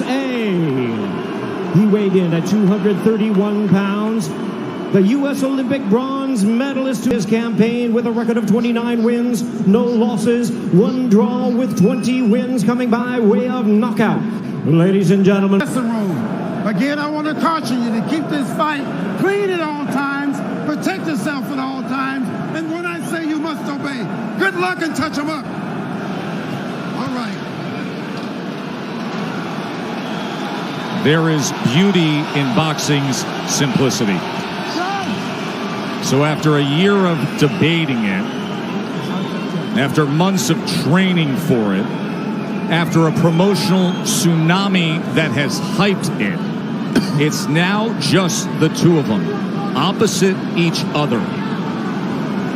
USA. He weighed in at 231 pounds. The U.S. Olympic bronze medalist to his campaign with a record of 29 wins, no losses, 1 draw with 20 wins coming by way of knockout. Ladies and gentlemen. Dressing room. Again, I want to caution you to keep this fight clean at all times, protect yourself at all times, and when I say you must obey, good luck and touch them up. All right. There is beauty in boxing's simplicity. So after a year of debating it, after months of training for it, after a promotional tsunami that has hyped it, it's now just the two of them, opposite each other.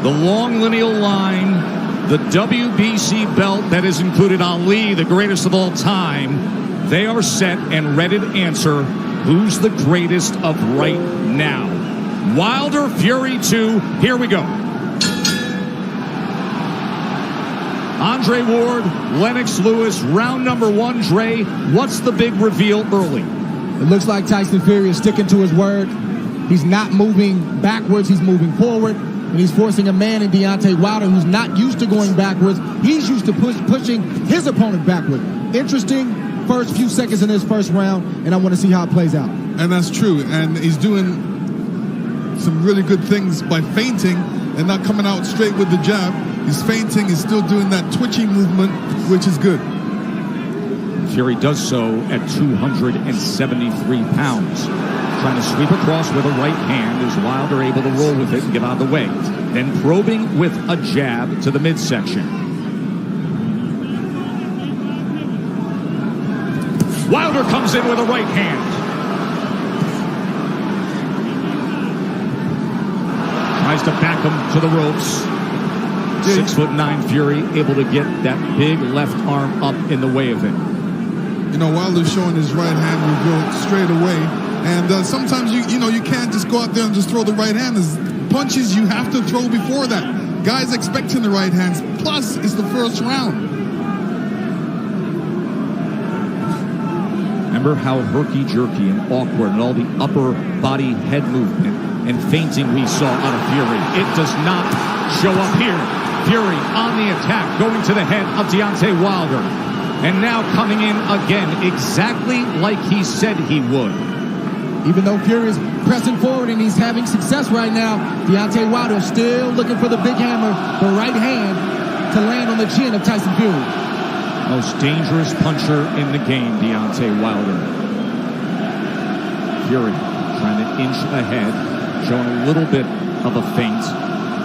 The long lineal line, the WBC belt that has included Ali, the greatest of all time, they are set and ready to answer who's the greatest of right now. Wilder, Fury 2, here we go. Andre Ward, Lennox Lewis, round number 1. Dre, what's the big reveal early? It looks like Tyson Fury is sticking to his word. He's not moving backwards, he's moving forward. And he's forcing a man in Deontay Wilder who's not used to going backwards. He's used to pushing his opponent backward. Interesting first few seconds in this first round, and I want to see how it plays out. And that's true. And he's doing some really good things by feinting and not coming out straight with the jab. He's feinting, he's still doing that twitchy movement, which is good. Fury does so at 273 pounds. Trying to sweep across with a right hand as Wilder able to roll with it and get out of the way. Then probing with a jab to the midsection. Wilder comes in with a right hand. Tries to back him to the ropes. 6'9" Fury able to get that big left arm up in the way of it. You know, Wilder's showing his right hand reveal straight away. And sometimes you can't just go out there and just throw the right hand. There's punches you have to throw before that. Guys expecting the right hands. Plus, it's the first round. Remember how herky-jerky and awkward and all the upper body head movement and feinting we saw out of Fury. It does not show up here. Fury on the attack, going to the head of Deontay Wilder. And now coming in again, exactly like he said he would. Even though Fury is pressing forward and he's having success right now, Deontay Wilder still looking for the big hammer, the right hand, to land on the chin of Tyson Fury. Most dangerous puncher in the game, Deontay Wilder. Fury trying to inch ahead, showing a little bit of a feint.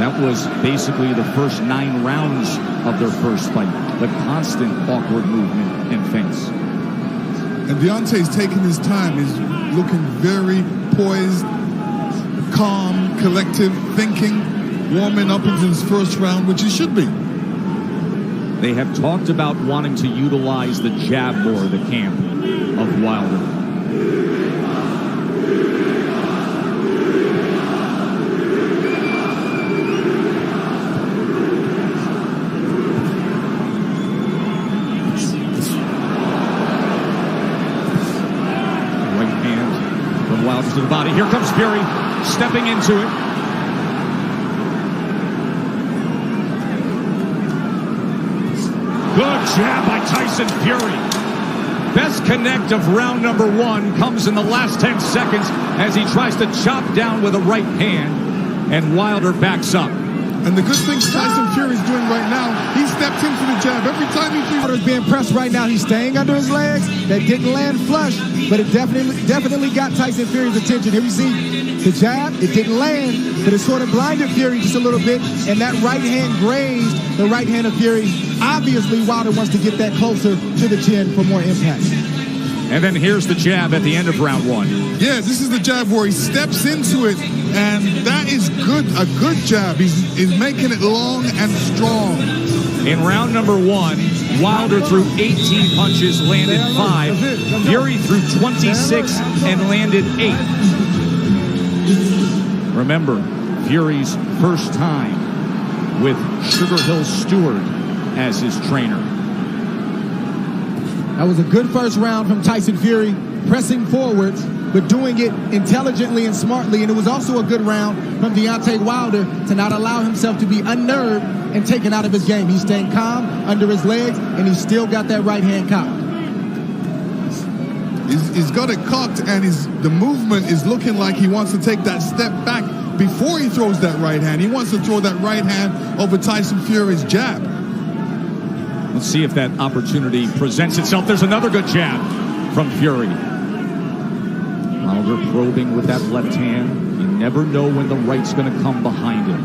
That was basically the first 9 rounds of their first fight. The constant awkward movement and feints. And Deontay's taking his time. He's looking very poised, calm, collective, thinking, warming up into his first round, which he should be. They have talked about wanting to utilize the jab more, the camp of Wilder. To the body. Here comes Fury, stepping into it. Good jab by Tyson Fury. Best connect of round number 1 comes in the last 10 seconds as he tries to chop down with a right hand, and Wilder backs up. And the good thing Tyson Fury's doing right now, he stepped into the jab. Every time he feels Wilder's being pressed right now, he's staying under his legs. That didn't land flush, but it definitely got Tyson Fury's attention. Here we see the jab. It didn't land, but it sort of blinded Fury just a little bit, and that right hand grazed the right hand of Fury. Obviously, Wilder wants to get that closer to the chin for more impact. And then here's the jab at the end of round 1. Yeah, this is the jab where he steps into it, and that is good. A good jab. He's making it long and strong. In round number 1, Wilder threw 18 punches, landed 5. Fury threw 26 and landed 8. Remember, Fury's first time with Sugar Hill Stewart as his trainer. That was a good first round from Tyson Fury, pressing forwards, but doing it intelligently and smartly. And it was also a good round from Deontay Wilder to not allow himself to be unnerved and taken out of his game. He's staying calm under his legs, and he's still got that right hand cocked. He's got it cocked, and the movement is looking like he wants to take that step back before he throws that right hand. He wants to throw that right hand over Tyson Fury's jab. Let's see if that opportunity presents itself. There's another good jab from Fury. Wilder probing with that left hand. You never know when the right's going to come behind him.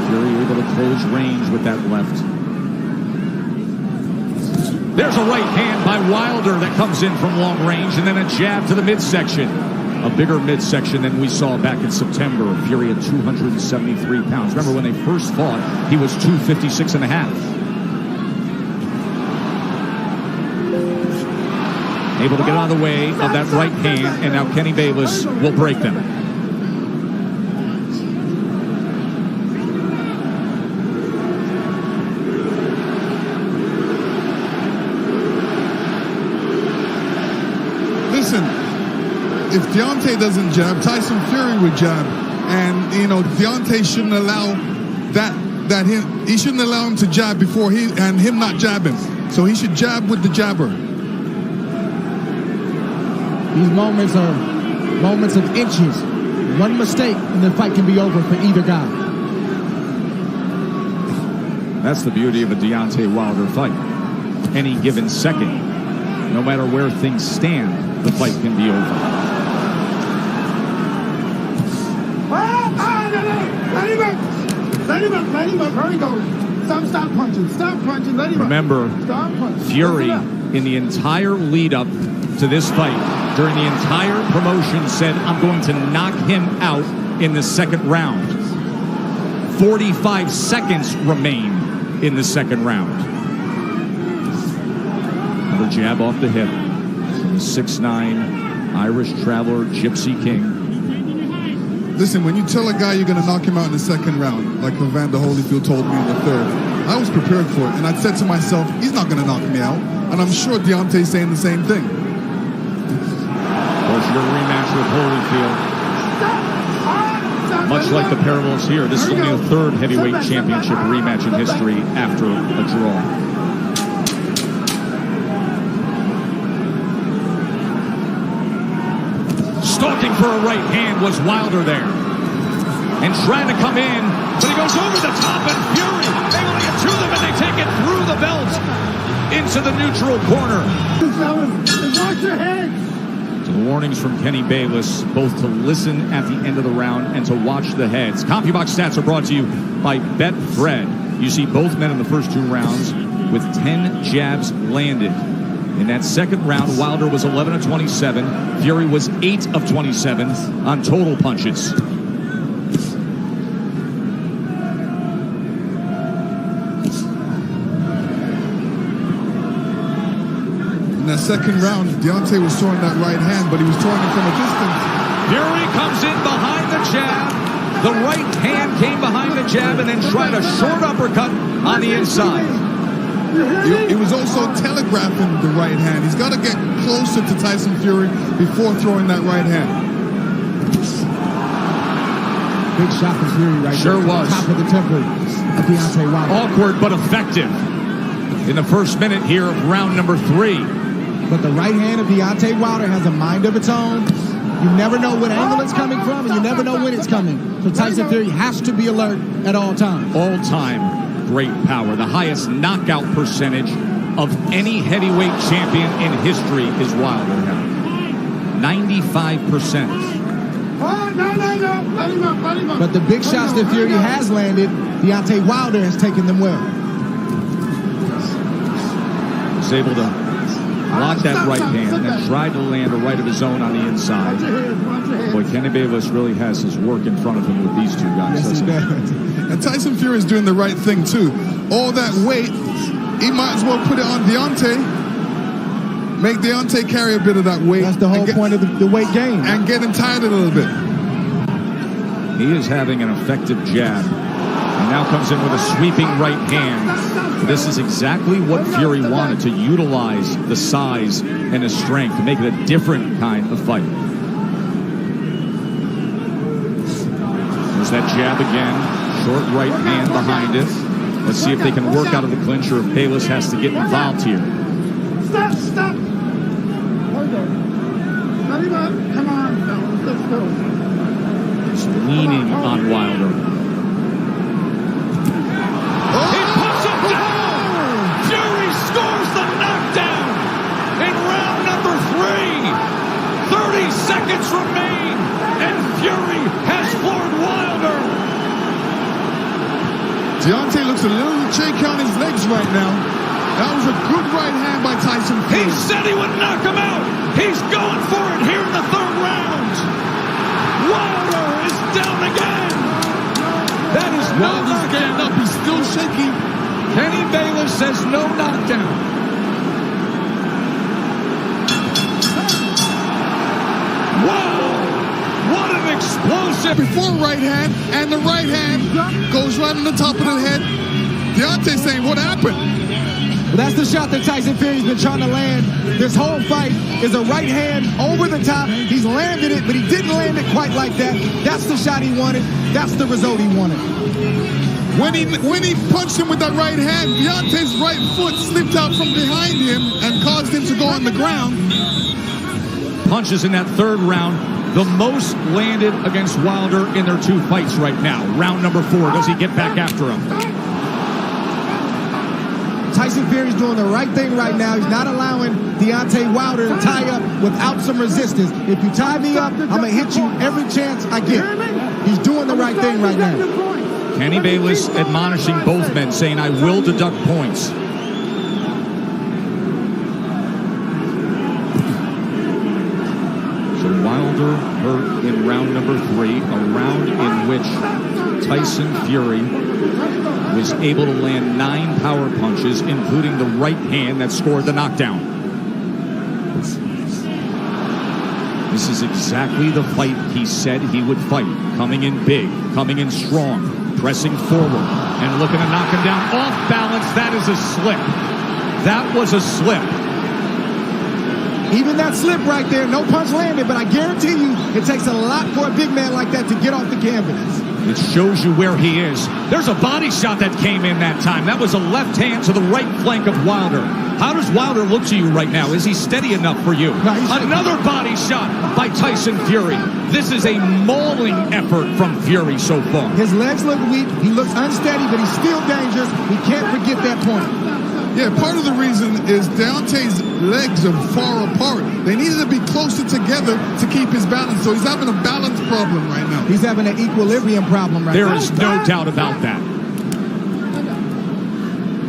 Fury able to close range with that left. There's a right hand by Wilder that comes in from long range, and then a jab to the midsection. A bigger midsection than we saw back in September. Fury at 273 pounds. Remember when they first fought, he was 256 and a half. Able to get out of the way of that right hand, and now Kenny Bayless will break them. Listen, if Deontay doesn't jab, Tyson Fury would jab, and Deontay shouldn't allow he shouldn't allow him to jab before him not jab him. So he should jab with the jabber. These moments are moments of inches. One mistake and the fight can be over for either guy. That's the beauty of a Deontay Wilder fight. Any given second, no matter where things stand, the fight can be over. Let him up. Hurry, go. Stop punching. Stop punching. Let him Remember, up. Stop punching. Fury, in the entire lead up to this fight, during the entire promotion, said, I'm going to knock him out in the second round. 45 seconds remain in the second round. Another jab off the hip from the 6'9" Irish traveler, Gypsy King. Listen, when you tell a guy you're going to knock him out in the second round, like Evander Holyfield told me in the third, I was prepared for it, and I said to myself, he's not going to knock me out. And I'm sure Deontay's saying the same thing. Of course, your rematch with Holyfield. Much like the parallels here, this is only the third heavyweight championship rematch in history after a draw. Stalking for a right hand was Wilder there. And trying to come in, but he goes over the top, and Fury able to get to them, and they take it through the belt into the neutral corner. Watch your head. So the warnings from Kenny Bayless, both to listen at the end of the round and to watch the heads. CompuBox stats are brought to you by Betfred. You see both men in the first two rounds with 10 jabs landed. In that second round, Wilder was 11 of 27. Fury was 8 of 27 on total punches. In that second round, Deontay was throwing that right hand, but he was throwing it from a distance. Fury comes in behind the jab. The right hand came behind the jab and then tried a short uppercut on the inside. He was also telegraphing the right hand. He's got to get closer to Tyson Fury before throwing that right hand. Big shot from Fury right Sure there. was. Top of the temple of Deontay Wilder. Awkward but effective in the first minute here of round number 3. But the right hand of Deontay Wilder has a mind of its own. You never know what angle it's coming from, and you never know when it's coming. So Tyson Fury has to be alert at all times. All time great power. The highest knockout percentage of any heavyweight champion in history is Wilder now. 95%. No. But the big shots that Fury has landed, Deontay Wilder has taken them well. Was able to block that right hand and tried to land a right of his own on the inside. Boy, Kenny Bayless really has his work in front of him with these two guys. Yes, he does. And Tyson Fury is doing the right thing, too. All that weight, he might as well put it on Deontay. Make Deontay carry a bit of that weight. That's the whole point of the weight game. And get him tired a little bit. He is having an effective jab. And now comes in with a sweeping right hand. This is exactly what Fury wanted, to utilize the size and the strength to make it a different kind of fight. There's that jab again. Short right hand behind it. Let's see if they can work out of the clinch or if Bayless has to get involved here. Stop, stop. Hold on. Not even. Come on, fellas. Let's go. He's leaning on Wilder. He puts him down! Fury scores the knockdown in round number 3. 30 seconds remain, and Fury has floored Wilder. Deontay looks a little shaky on his legs right now. That was a good right hand by Tyson Fury. He said he would knock him out. He's going for it here in the 3rd round. Wilder is down again. That is no Wilder's getting knockdown. up. He's still shaky. Kenny Bayless says no knockdown. Wow! What an explosive! Before right hand, and the right hand goes right on the top of the head. Deontay saying, what happened? Well, that's the shot that Tyson Fury's been trying to land. This whole fight is a right hand over the top. He's landed it, but he didn't land it quite like that. That's the shot he wanted. That's the result he wanted. When he punched him with that right hand, Deontay's right foot slipped out from behind him and caused him to go on the ground. Punches in that 3rd round, the most landed against Wilder in their 2 fights right now. Round number 4, does he get back after him? Tyson Fury's doing the right thing right now. He's not allowing Deontay Wilder to tie up without some resistance. If you tie me up, I'm going to hit you every chance I get. He's doing the right thing right now. Kenny Bayless admonishing both men, saying, I will deduct points. So Wilder hurt in round number 3, a round in which Tyson Fury was able to land 9 power punches, including the right hand that scored the knockdown. This is exactly the fight he said he would fight. Coming in big, coming in strong, pressing forward, and looking to knock him down off balance. That is a slip. That was a slip. Even that slip right there, no punch landed, but I guarantee you it takes a lot for a big man like that to get off the canvas. It shows you where he is. There's a body shot that came in that time. That was a left hand to the right flank of Wilder. How does Wilder look to you right now? Is he steady enough for you? No, another body shot by Tyson Fury. This is a mauling effort from Fury so far. His legs look weak. He looks unsteady, but he's still dangerous. We can't forget that point. Yeah, part of the reason is Deontay's legs are far apart. They needed to be closer together to keep his balance. So he's having a balance problem right now. He's having an equilibrium problem right now. There is no doubt about that.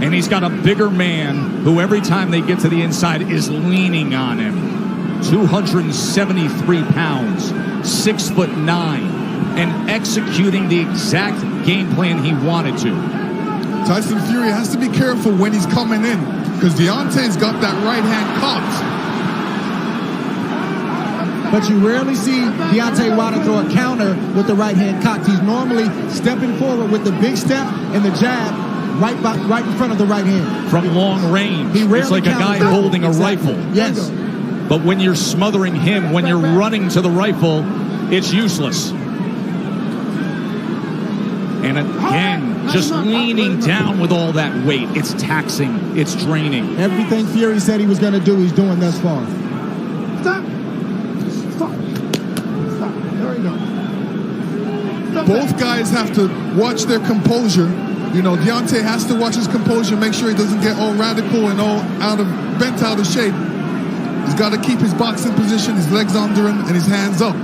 And he's got a bigger man who every time they get to the inside is leaning on him. 273 pounds, 6'9", and executing the exact game plan he wanted to. Tyson Fury has to be careful when he's coming in because Deontay's got that right hand caught. But you rarely see Deontay Wilder throw a counter with the right hand cocked. He's normally stepping forward with the big step and the jab right in front of the right hand. From long range. It's like a guy holding a rifle. Yes. But when you're smothering him, when you're running to the rifle, it's useless. And again, just leaning down with all that weight. It's taxing. It's draining. Everything Fury said he was going to do, he's doing thus far. Stop. Stop. Stop. There we go. Stop. Both guys have to watch their composure. You know, Deontay has to watch his composure, make sure he doesn't get all radical and all bent out of shape. He's got to keep his boxing position, his legs under him, and his hands up.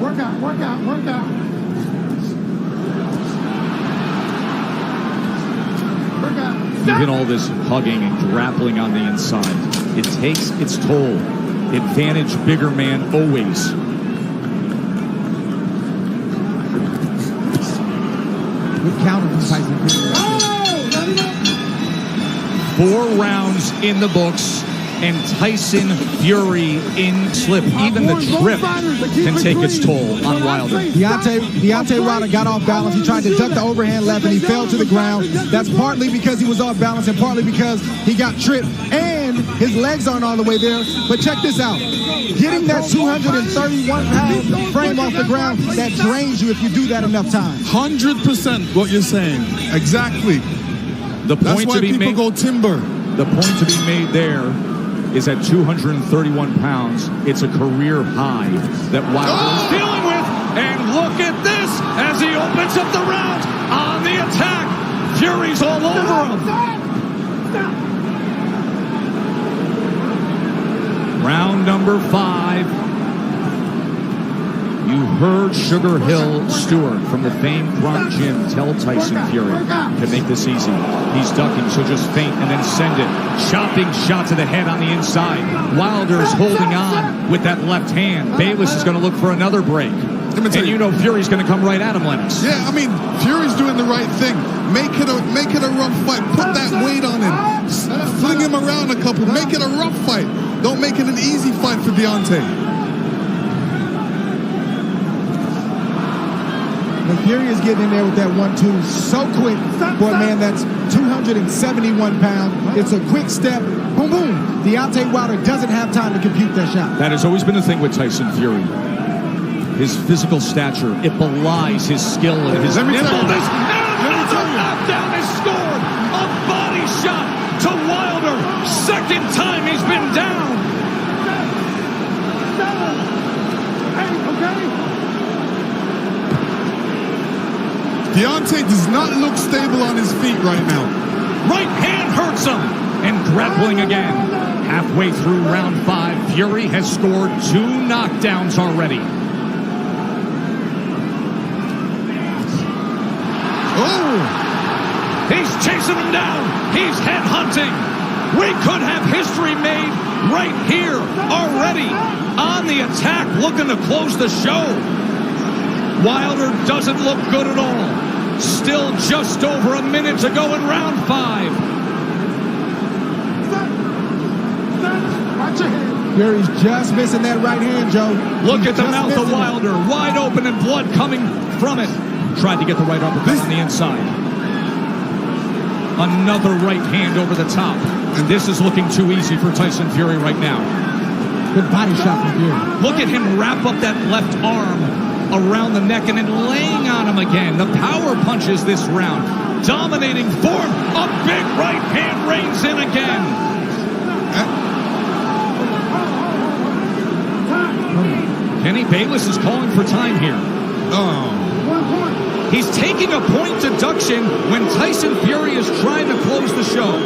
Work out, work out, work out. Even all this hugging and grappling on the inside, it takes its toll. Advantage bigger man always. Good counter from Tyson Fury. 4 rounds in the books. and Tyson Fury in slip. Even the trip can take its toll on Wilder. Deontay Wilder got off balance. He tried to duck the overhand left and he fell to the ground. That's partly because he was off balance and partly because he got tripped and his legs aren't all the way there. But check this out. Getting that 231-pound frame off the ground, that drains you if you do that enough times. 100% what you're saying. Exactly. The That's point why to be people made, go timber. the point to be made there is at 231 pounds, it's a career high that Wilder is dealing with. And look at this as he opens up the round on the attack. Fury's all over him. Round number 5. You heard Sugar Hill Stewart from the famed Grunt Gym tell Tyson Fury to make this easy. He's ducking, so just feint and then send it. Chopping shot to the head on the inside. Wilder's holding on with that left hand. Bayless is going to look for another break. And you know Fury's going to come right at him, Lennox. Yeah, I mean, Fury's doing the right thing. Make it a rough fight. Put that weight on him. Fling him around a couple. Make it a rough fight. Don't make it an easy fight for Deontay. And Fury is getting in there with that 1-2 so quick for a man that's 271 pounds. It's a quick step. Boom, boom. Deontay Wilder doesn't have time to compute that shot. That has always been the thing with Tyson Fury. His physical stature, it belies his skill and his nimbleness. And the knockdown is scored. A body shot to Wilder. Second time he's been down. Deontay does not look stable on his feet right now. Right hand hurts him. And grappling again. Halfway through round 5, Fury has scored 2 knockdowns already. Oh! He's chasing him down. He's headhunting. We could have history made right here already. On the attack, looking to close the show. Wilder doesn't look good at all. Still just over a minute to go in round 5. Fury's just missing that right hand, Joe. Look at the mouth of Wilder. Wide open and blood coming from it. Tried to get the right uppercut on the inside. Another right hand over the top. And this is looking too easy for Tyson Fury right now. Good body shot from Fury. Look at him wrap up that left arm around the neck and then laying on him again. The power punches this round. Dominating form. A big right hand reigns in again. Kenny Bayless is calling for time here. He's taking a point deduction when Tyson Fury is trying to close the show.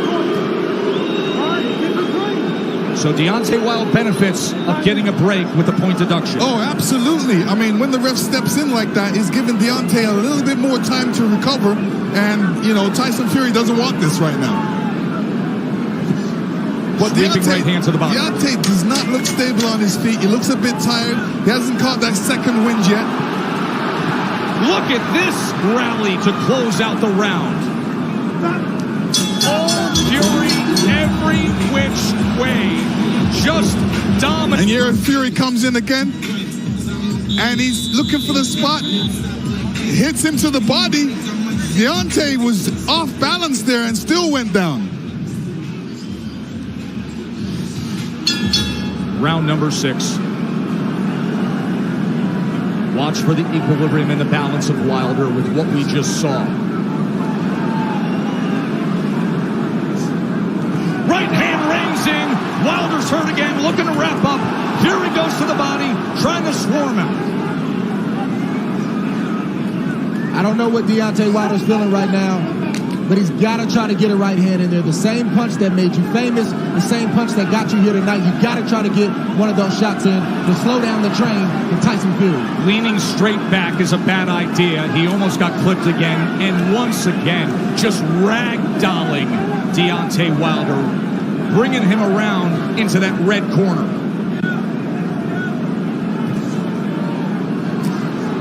So Deontay Wilder benefits of getting a break with the point deduction. Oh, absolutely. I mean, when the ref steps in like that, he's giving Deontay a little bit more time to recover. And, you know, Tyson Fury doesn't want this right now. But Sweeping right hand to the body. Deontay does not look stable on his feet. He looks a bit tired. He hasn't caught that second wind yet. Look at this rally to close out the round. All Fury, every which way, just dominant. And here Fury comes in again, and he's looking for the spot. Hits him to the body. Deontay was off balance there and still went down. Round number 6. Watch for the equilibrium and the balance of Wilder with what we just saw. Right hand reins in. Wilder's hurt again, looking to wrap up. Fury goes to the body, trying to swarm him. I don't know what Deontay Wilder's feeling right now, but he's got to try to get a right hand in there. The same punch that made you famous, the same punch that got you here tonight, you got to try to get one of those shots in to slow down the train with Tyson Fury. Leaning straight back is a bad idea. He almost got clipped again, and once again, just ragdolling Deontay Wilder, bringing him around into that red corner.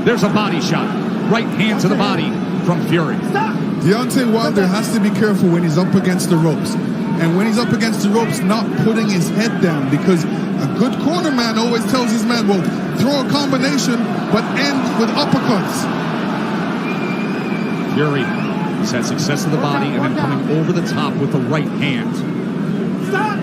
There's a body shot. Right hand to the body from Fury. Deontay Wilder has to be careful when he's up against the ropes. And when he's up against the ropes, not putting his head down, because a good corner man always tells his man, well, throw a combination, but end with uppercuts. Fury has had success of the body and then coming over the top with the right hand. Stop.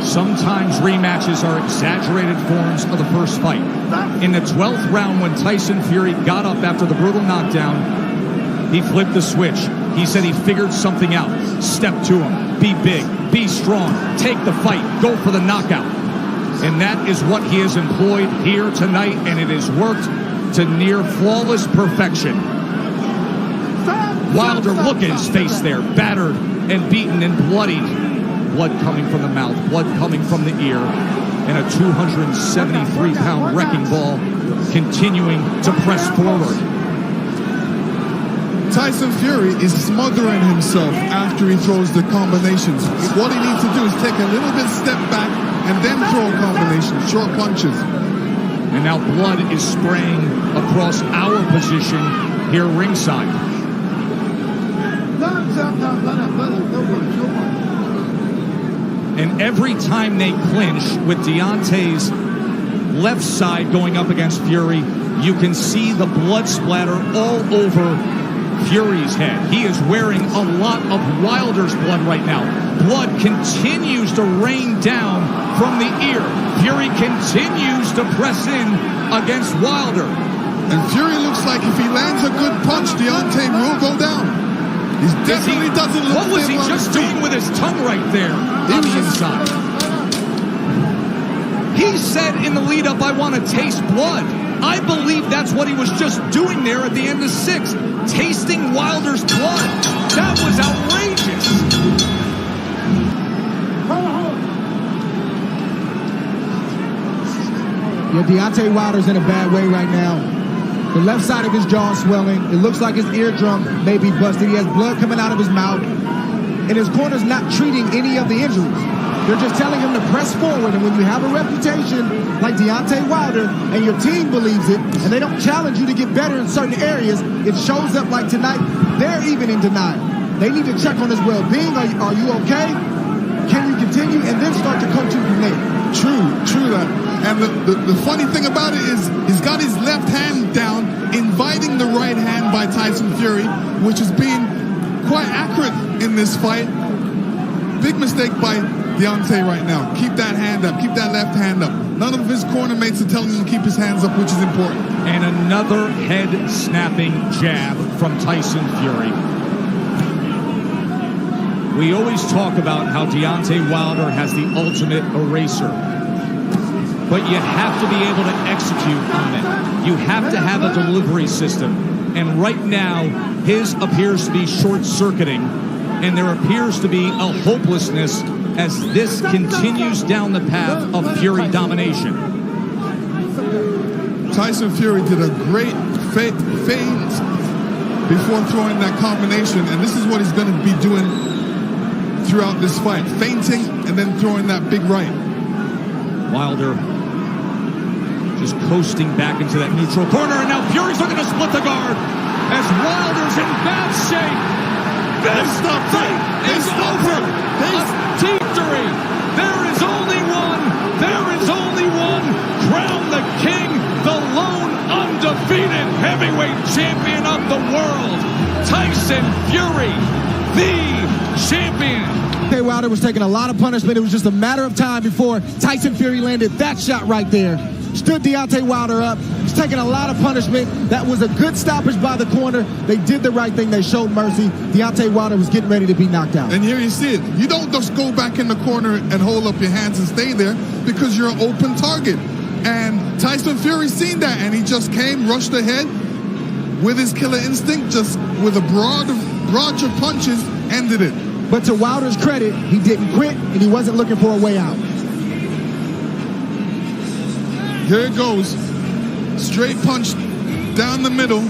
Sometimes rematches are exaggerated forms of the first fight. In the 12th round, when Tyson Fury got up after the brutal knockdown, he flipped the switch. He said he figured something out. Step to him. Be big. Be strong. Take the fight. Go for the knockout. And that is what he has employed here tonight, and it has worked to near flawless perfection. Wilder, look at his face there, battered and beaten and bloodied. Blood coming from the mouth, blood coming from the ear, and a 273-pound wrecking ball continuing to press forward. Tyson Fury is smothering himself after he throws the combinations. What he needs to do is take a little bit step back and then throw a combination, short punches. And now blood is spraying across our position here ringside. And every time they clinch with Deontay's left side going up against Fury, you can see the blood splatter all over Fury's head. He is wearing a lot of Wilder's blood right now. Blood continues to rain down from the ear. Fury continues to press in against Wilder. And Fury looks like if he lands a good punch, Deontay will go down. He definitely doesn't look. What was he just doing with his tongue right there on the inside? He said in the lead-up, I want to taste blood. I believe that's what he was just doing there at the end of 6, tasting Wilder's blood. That was outrageous. Yeah, Deontay Wilder's in a bad way right now. The left side of his jaw is swelling. It looks like his eardrum may be busted. He has blood coming out of his mouth. And his corner's not treating any of the injuries. They're just telling him to press forward. And when you have a reputation like Deontay Wilder and your team believes it, and they don't challenge you to get better in certain areas, it shows up like tonight. They're even in denial. They need to check on his well-being. Are you okay? Can you continue? And then start to coach him from there. True that. And the funny thing about it is he's got his left hand down, inviting the right hand by Tyson Fury, which has been quite accurate in this fight. Big mistake by Deontay right now. Keep that hand up. Keep that left hand up. None of his corner mates are telling him to keep his hands up, which is important. And another head-snapping jab from Tyson Fury. We always talk about how Deontay Wilder has the ultimate eraser. But you have to be able to execute on it. You have to have a delivery system. And right now, his appears to be short-circuiting. And there appears to be a hopelessness as this continues down the path of Fury domination. Tyson Fury did a great feint before throwing that combination. And this is what he's going to be doing throughout this fight. Feinting and then throwing that big right. Wilder just coasting back into that neutral corner, and now Fury's looking to split the guard as Wilder's in bad shape. This fight is over. A victory. There is only one. There is only one. Crown the king, the lone undefeated heavyweight champion of the world, Tyson Fury, the champion. Deontay Wilder was taking a lot of punishment. It was just a matter of time before Tyson Fury landed that shot right there. Stood Deontay Wilder up. He's taking a lot of punishment. That was a good stoppage by the corner. They did the right thing. They showed mercy. Deontay Wilder was getting ready to be knocked out. And here you see it. You don't just go back in the corner and hold up your hands and stay there because you're an open target. And Tyson Fury seen that, and he just came, rushed ahead with his killer instinct, just with a broad of punches, ended it. But to Wilder's credit, he didn't quit, and he wasn't looking for a way out. Here it goes. Straight punch down the middle.